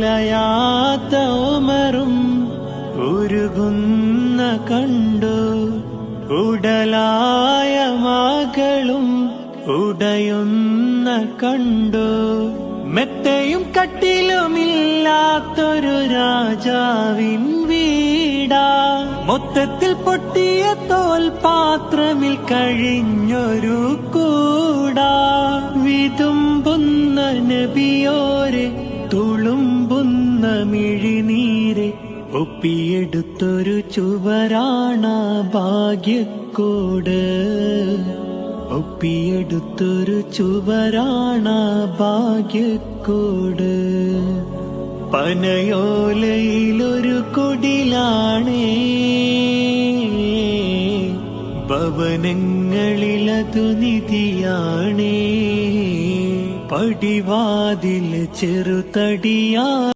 ലയാത്ത ഉമറും ഉരുകുന്ന കണ്ടു, ഉടലായ മകളും ഉടയുന്ന കണ്ടു. മെത്തയും കട്ടിലുമില്ലാത്തൊരു രാജാവിൻ വീടാ, മൊത്തത്തിൽ പൊട്ടിയ തോൽപാത്രമിൽ കഴിഞ്ഞൊരു കൂടാ. വിതുമ്പുന്ന നബിയോരെ, തുളുമ്പുന്ന മിഴിനീരെ, ഒപ്പിയെടുത്തൊരു ചുവരാണ ഭാഗ്യക്കോട്. ഒപ്പിയെടുത്തൊരു ചുവരാണ ഭാഗ്യക്കോട്. പനയോലയിലൊരു കുടിലാണേ, ഭവനങ്ങളിലതു നിധിയാണേ. പടിവാതിൽ ചെറുതടിയാ